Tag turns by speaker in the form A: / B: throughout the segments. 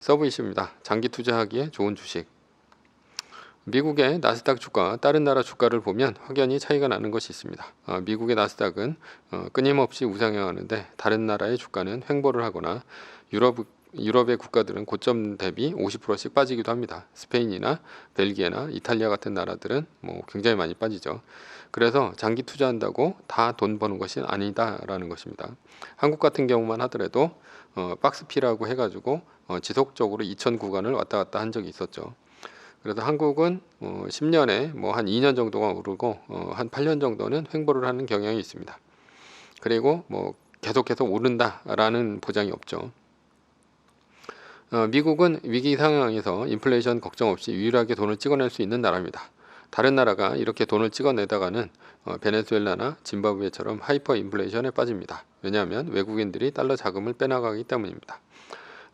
A: 서브 이슈입니다. 장기 투자하기에 좋은 주식. 미국의 나스닥 주가와 다른 나라 주가를 보면 확연히 차이가 나는 것이 있습니다. 미국의 나스닥은 끊임없이 우상향하는데 다른 나라의 주가는 횡보를 하거나 유럽의 국가들은 고점 대비 50%씩 빠지기도 합니다. 스페인이나 벨기에나 이탈리아 같은 나라들은 굉장히 많이 빠지죠. 그래서 장기 투자한다고 다 돈 버는 것이 아니다라는 것입니다. 한국 같은 경우만 하더라도 박스피라고 해가지고 지속적으로 2000 구간을 왔다 갔다 한 적이 있었죠. 그래서 한국은 10년에 한 2년 정도가 오르고 한 8년 정도는 횡보를 하는 경향이 있습니다. 그리고 계속해서 오른다라는 보장이 없죠. 미국은 위기 상황에서 인플레이션 걱정 없이 유일하게 돈을 찍어낼 수 있는 나라입니다. 다른 나라가 이렇게 돈을 찍어내다가는 베네수엘라나 짐바브웨처럼 하이퍼 인플레이션에 빠집니다. 왜냐하면 외국인들이 달러 자금을 빼나가기 때문입니다.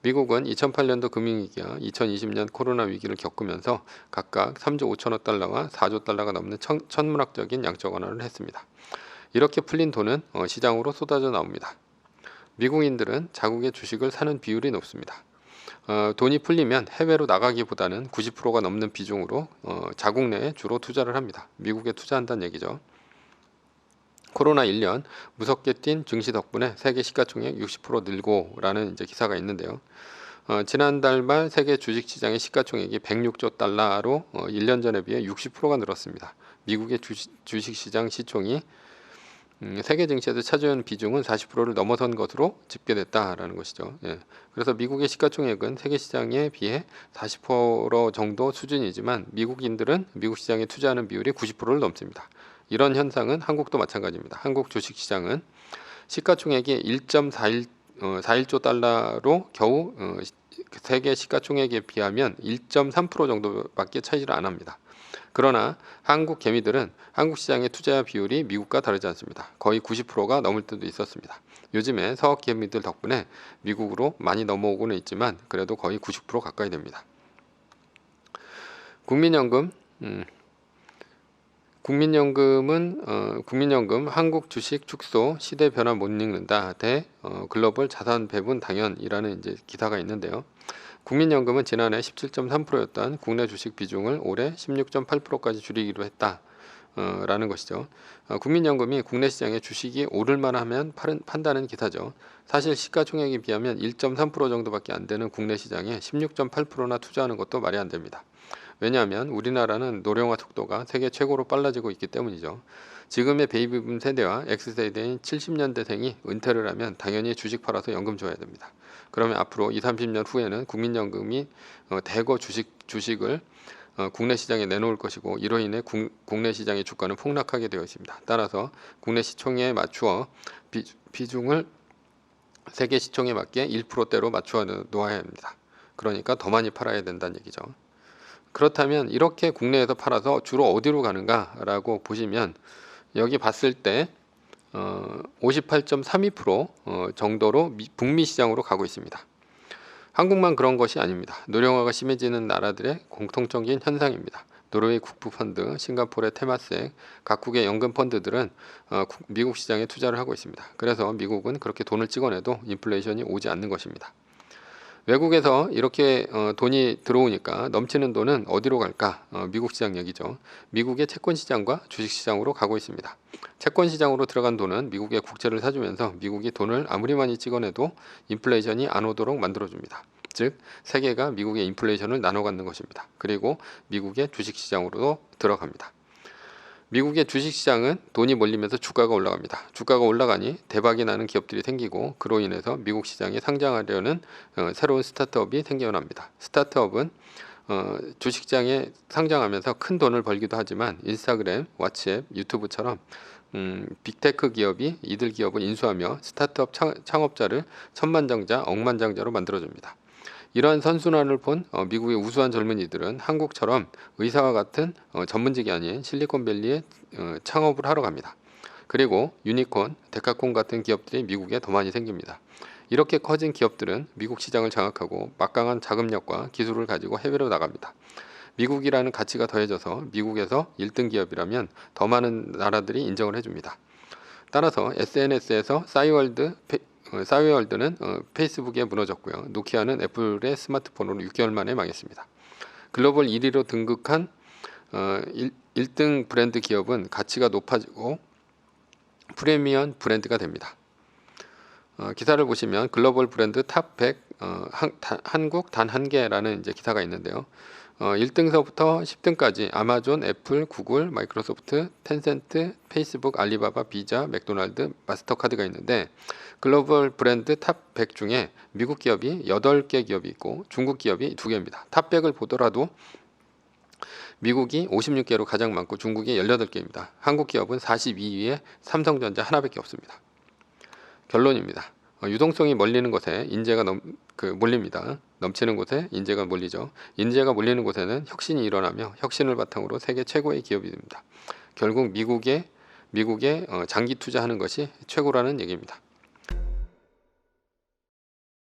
A: 미국은 2008년도 금융위기와 2020년 코로나 위기를 겪으면서 각각 3조 5천억 달러와 4조 달러가 넘는 천문학적인 양적 완화를 했습니다. 이렇게 풀린 돈은 시장으로 쏟아져 나옵니다. 미국인들은 자국의 주식을 사는 비율이 높습니다. 돈이 풀리면 해외로 나가기보다는 90%가 넘는 비중으로 자국 내에 주로 투자를 합니다. 미국에 투자한다는 얘기죠. 코로나 1년 무섭게 뛴 증시 덕분에 세계 시가총액 60% 늘고라는 기사가 있는데요. 지난달 말 세계 주식시장의 시가총액이 106조 달러로 1년 전에 비해 60%가 늘었습니다. 미국의 주식시장 시총이 세계 증시에서 차지하는 비중은 40%를 넘어선 것으로 집계됐다라는 것이죠. 그래서 미국의 시가총액은 세계 시장에 비해 40% 정도 수준이지만 미국인들은 미국 시장에 투자하는 비율이 90%를 넘습니다. 이런 현상은 한국도 마찬가지입니다. 한국 주식시장은 시가총액이 1.41조 달러로 겨우 세계 시가총액에 비하면 1.3% 정도밖에 차지를 안 합니다. 그러나 한국 개미들은 한국 시장의 투자 비율이 미국과 다르지 않습니다. 거의 90%가 넘을 때도 있었습니다. 요즘에 서학 개미들 덕분에 미국으로 많이 넘어오고는 있지만 그래도 거의 90% 가까이 됩니다. 국민연금 한국 주식 축소 시대 변화 못 읽는다 대 글로벌 자산 배분 당연이라는 기사가 있는데요. 국민연금은 지난해 17.3%였던 국내 주식 비중을 올해 16.8%까지 줄이기로 했다라는 것이죠. 국민연금이 국내 시장에 주식이 오를만 하면 판다는 기사죠. 사실 시가총액에 비하면 1.3% 정도밖에 안 되는 국내 시장에 16.8%나 투자하는 것도 말이 안 됩니다. 왜냐하면 우리나라는 노령화 속도가 세계 최고로 빨라지고 있기 때문이죠. 지금의 베이비붐 세대와 X세대인 70년대생이 은퇴를 하면 당연히 주식 팔아서 연금 줘야 됩니다. 그러면 앞으로 20-30년 후에는 국민연금이 대거 주식을 국내 시장에 내놓을 것이고 이로 인해 국내 시장의 주가는 폭락하게 되어 있습니다. 따라서 국내 시총에 맞추어 비중을 세계 시총에 맞게 1%대로 맞추어 놓아야 합니다. 그러니까 더 많이 팔아야 된다는 얘기죠. 그렇다면 이렇게 국내에서 팔아서 주로 어디로 가는가라고 보시면 여기 봤을 때 58.32% 정도로 북미 시장으로 가고 있습니다. 한국만 그런 것이 아닙니다. 노령화가 심해지는 나라들의 공통적인 현상입니다. 노르웨이 국부펀드, 싱가포르의 테마섹, 각국의 연금 펀드들은 미국 시장에 투자를 하고 있습니다. 그래서 미국은 그렇게 돈을 찍어내도 인플레이션이 오지 않는 것입니다. 외국에서 이렇게 돈이 들어오니까 넘치는 돈은 어디로 갈까? 미국 시장 얘기죠. 미국의 채권 시장과 주식 시장으로 가고 있습니다. 채권 시장으로 들어간 돈은 미국의 국채를 사주면서 미국이 돈을 아무리 많이 찍어내도 인플레이션이 안 오도록 만들어줍니다. 즉 세계가 미국의 인플레이션을 나눠 갖는 것입니다. 그리고 미국의 주식 시장으로도 들어갑니다. 미국의 주식시장은 돈이 몰리면서 주가가 올라갑니다. 주가가 올라가니 대박이 나는 기업들이 생기고 그로 인해서 미국 시장에 상장하려는 새로운 스타트업이 생겨납니다. 스타트업은 주식시장에 상장하면서 큰 돈을 벌기도 하지만 인스타그램, 왓츠앱, 유튜브처럼 빅테크 기업이 이들 기업을 인수하며 스타트업 창업자를 천만장자, 억만장자로 만들어줍니다. 이러한 선순환을 본 미국의 우수한 젊은이들은 한국처럼 의사와 같은 전문직이 아닌 실리콘밸리에 창업을 하러 갑니다. 그리고 유니콘, 데카콘 같은 기업들이 미국에 더 많이 생깁니다. 이렇게 커진 기업들은 미국 시장을 장악하고 막강한 자금력과 기술을 가지고 해외로 나갑니다. 미국이라는 가치가 더해져서 미국에서 1등 기업이라면 더 많은 나라들이 인정을 해줍니다. 따라서 SNS에서 싸이월드 싸웨월드는 페이스북에 무너졌고요. 노키아는 애플의 스마트폰으로 6개월 만에 망했습니다. 글로벌 1위로 등극한 1등 브랜드 기업은 가치가 높아지고 프리미엄 브랜드가 됩니다. 기사를 보시면 글로벌 브랜드 탑 100 한국 단 한 개라는 이제 기사가 있는데요. 1등서부터 10등까지 아마존, 애플, 구글, 마이크로소프트, 텐센트, 페이스북, 알리바바, 비자, 맥도날드, 마스터카드가 있는데 글로벌 브랜드 탑 100 중에 미국 기업이 8개 기업이 있고 중국 기업이 2개입니다. 탑 100을 보더라도 미국이 56개로 가장 많고 중국이 18개입니다. 한국 기업은 42위에 삼성전자 하나밖에 없습니다. 결론입니다. 유동성이 몰리는 곳에 인재가 몰립니다. 넘치는 곳에 인재가 몰리죠. 인재가 몰리는 곳에는 혁신이 일어나며 혁신을 바탕으로 세계 최고의 기업이 됩니다. 결국 미국에 장기 투자하는 것이 최고라는 얘기입니다.